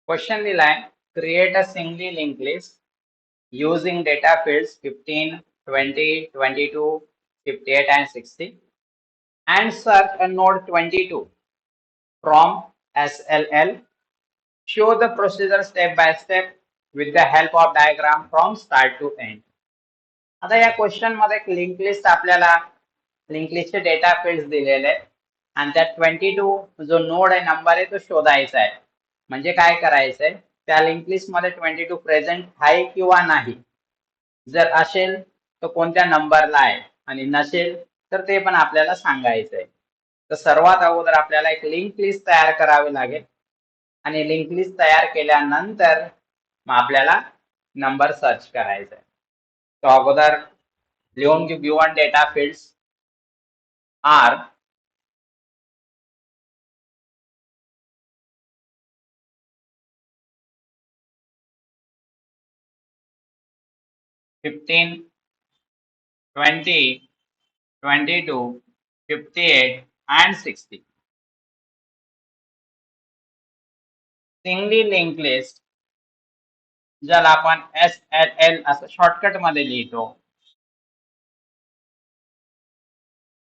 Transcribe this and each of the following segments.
Question दिलाय, create a singly link list using data fields 15, 20, 22, 58 and 60 and search a node 22 from SLL. Show the procedure step by step with the help of diagram from start to end. आता या question मध्ये एक link list आपल्याला link लिस्टचे data fields दिलेले आहेत आणि त्यात 22 जो नोड आहे नंबर आहे तो शोधायचा आहे. म्हणजे काय करायचंय, त्या लिंक लिस्ट मध्ये 22 प्रेझेंट आहे किंवा नाही. जर असेल तर कोणत्या नंबरला आहे आणि नसेल तर ते पण आपल्याला सांगायचंय. तर सर्वात अगोदर आपल्याला एक लिंक लिस्ट तयार करावी लागेल आणि लिंक लिस्ट तयार केल्यानंतर मग आपल्याला नंबर सर्च करायचा आहे. तो अगोदर लिहून घेऊ. Given data fields are fifteen 20, 22, 58 and 60. Singly link list ज्याला आपण SLL असं शॉर्टकट मध्ये लिहितो.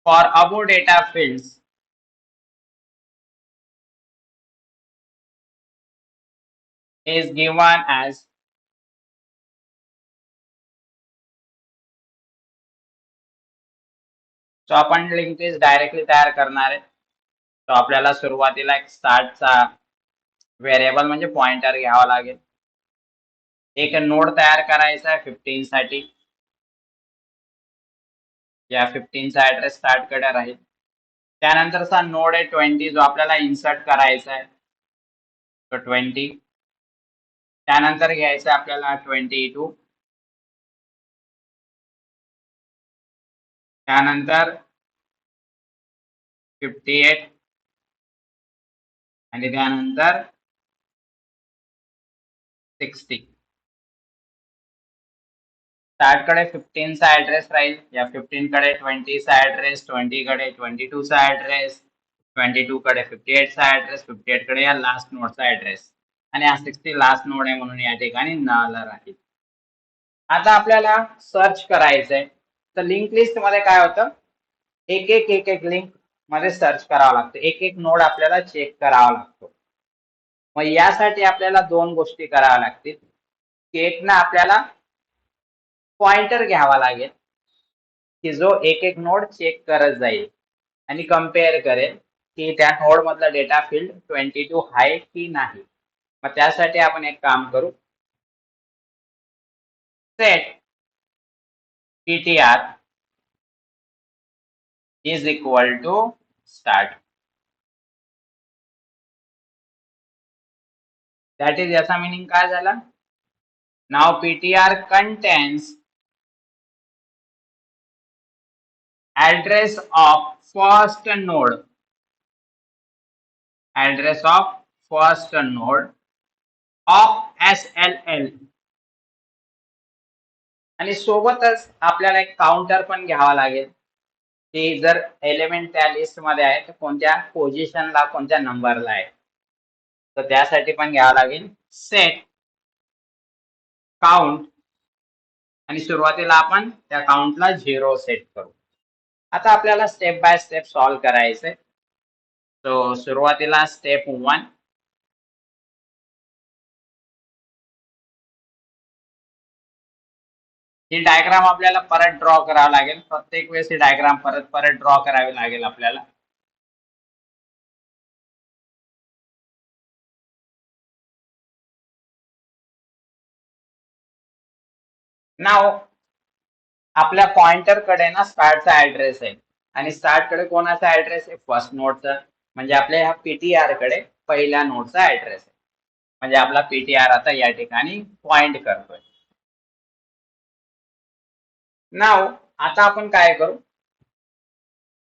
For above data fields is given as तो आपण लिंक लिस्ट डायरेक्टली तयार करणार आहे. तो आपल्याला सुरुवातीला एक स्टार्टचा व्हेरिएबल म्हणजे पॉइंटर घ्यावा लागेल. एक नोड तयार करायचा आहे 15 साठी. या 15 चा ऍड्रेस स्टार्ट कडे राहील. त्यानंतरचा नोड आहे 20 जो आपल्याला इन्सर्ट करायचा आहे. तो 20. त्यानंतर घ्यायचं आपल्याला 22. त्यानंतर 58 आणि त्यानंतर 60. स्टार्ट कडे 15 चा ऍड्रेस राहील. या 15 कडे 20 चा ऍड्रेस, 20 कडे 22 चा ऍड्रेस, 22 कडे 58 चा ऍड्रेस, 58 कडे या लास्ट नोडचा ऍड्रेस आणि हा 60 लास्ट नोड आहे म्हणून या ठिकाणी नल राहील. आता आपल्याला सर्च करायचंय. तर लिंक लिस्ट मध्ये काय होतं, एक लिंक मध्ये सर्च करावं लागतं. एक नोड आपल्याला चेक करावा लागतो. मग यासाठी आपल्याला दोन गोष्टी कराव्या लागतील. एक ना आपल्याला पॉइंटर घ्यावा लागेल की जो एक नोड चेक करत जाईल आणि कम्पेअर करेल की त्या नोड मधला डेटा फील्ड 22 आहे की नाही. मग त्यासाठी आपण एक काम करू. Set ptr is equal to start. That is याचा मीनिंग काय झाला. Now ptr contains address of first node. Address of first node of SLL. आणि सोबतच आपल्याला एक काउंटर पण घ्यावा लागेल की जर एलिमेंट त्या लिस्ट मध्ये आहे तर कोणत्या पोझिशनला कोणत्या नंबरला आहे. तर त्यासाठी पण घ्यावं लागेल सेट काउंट आणि सुरुवातीला आपण त्या काउंटला 0 सेट करू. आता आपल्याला स्टेप बाय स्टेप सॉल्व्ह करायचंय. तो सुरुवातीला स्टेप 1. ही डायग्राम आपल्याला परत ड्रॉ करावं लागेल. प्रत्येक वेळेस ही डायग्राम परत ड्रॉ करावी लागेल आपल्याला. नाव आपल्या पॉइंटर कडे ना स्टार्टचा ऍड्रेस आहे आणि स्टार्ट कडे कोणाचा ऍड्रेस आहे, फर्स्ट नोडचा. म्हणजे आपल्या ह्या पीटीआर कडे पहिल्या नोडचा ऍड्रेस आहे. म्हणजे आपला पीटीआर आता या ठिकाणी पॉइंट करतोय. नाव आता आपण काय करू,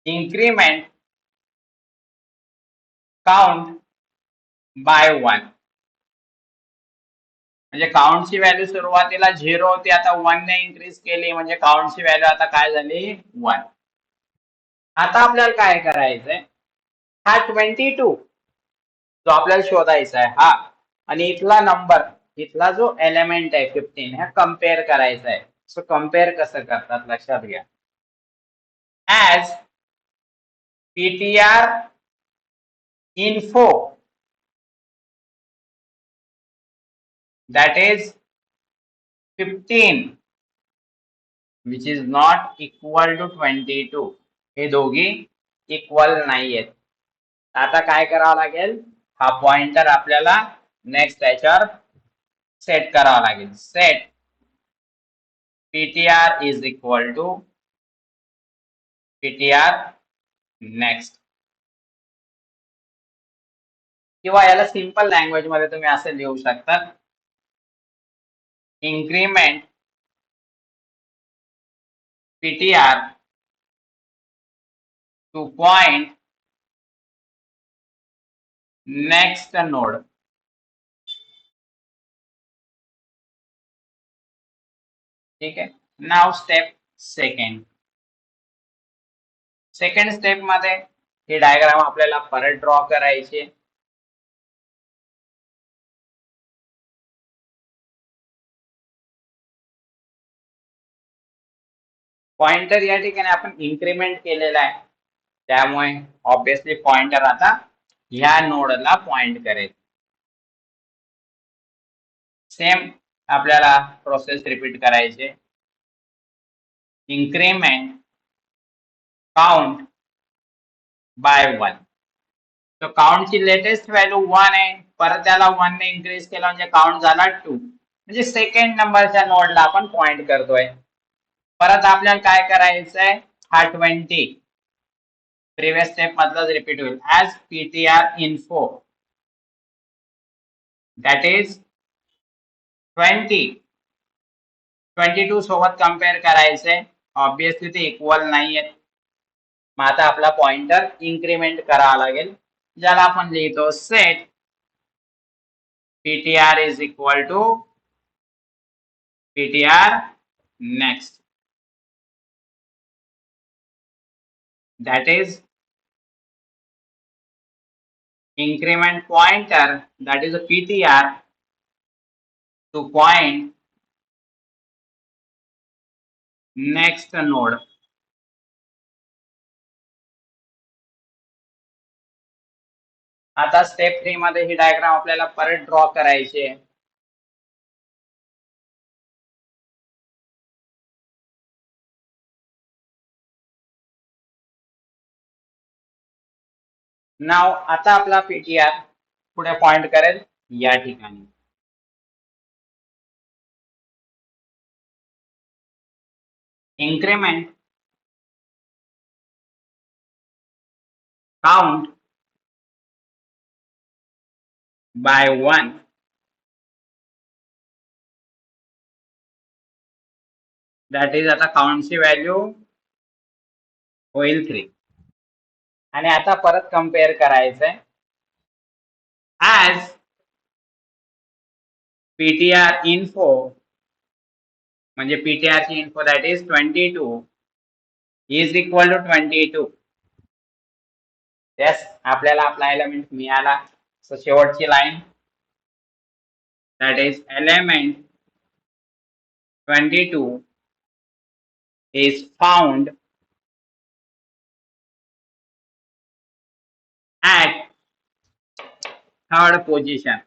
इन्क्रीमेंट काउंट बाय 1. म्हणजे काउंटची व्हॅल्यू सुरुवातीला 0 होती, आता 1 ने इन्क्रीज केली म्हणजे काउंटची व्हॅल्यू आता काय झाली 1. आता आपल्याला काय करायचंय, हा 22 जो आपल्याला शोधायचा आहे हा आणि इथला नंबर, इथला जो एलिमेंट आहे 15 हा कम्पेअर करायचा आहे. सो कम्पेअर कसं करतात लक्षात घ्या. As ptr info that is 15 which is not equal to 22, हे दोघी इक्वल नाहीयेत. आता काय करावं लागेल, हा पॉइंटर आपल्याला नेक्स्ट याच्यावर सेट करावा लागेल. Set ptr is equal to ptr next, किंवा याला सिंपल लँग्वेज मध्ये तुम्ही असं लिहू शकता, increment ptr to point next node. ठीक आहे. नाव स्टेप सेकंड. सेकंड स्टेप मध्ये ही डायग्राम आपल्याला परत ड्रॉ करायची. पॉइंटर या ठिकाणी आपण इन्क्रीमेंट केलेला आहे, त्यामुळे ऑब्विसली पॉइंटर आता ह्या नोडला पॉइंट करेल. सेम आपल्याला प्रोसेस रिपीट करायचे. Increment count by 1. तो काउंटची लेटेस्ट व्हॅल्यू 1 आहे, परत त्याला 1 ने इन्क्रीज केला म्हणजे काउंट झाला 2, म्हणजे सेकंड नंबरच्या नोडला आपण पॉइंट करतोय. परत आपल्याला काय करायचंय, हा 20 प्रिव्हियस स्टेप मधलाच रिपीट होईल. As ptr info that is 22 सोबत कम्पेअर करायचंय. ऑब्विसली ते इक्वल नाहीयेत. मग आता आपला पॉइंटर इन्क्रीमेंट करावा लागेल, ज्याला आपण लिहितो set ptr is equal to ptr next, that is increment pointer, that is a ptr to point next node. आता स्टेप 3 मध्ये ही डायग्राम आपल्याला परत ड्रॉ करायची आहे. नाव आता आपला ptr पुढे पॉइंट करेल या ठिकाणी. Increment count by 1, that is आता काउंटची व्हॅल्यू होईल 3. आणि आता परत कम्पेअर करायचंय. ॲज ptr info म्हणजे ptr ची info that is 22 is equal to 22. Yes, आपल्याला आपला एलिमेंट मिळाला. सो शेवटची line that is element 22 is found at third position.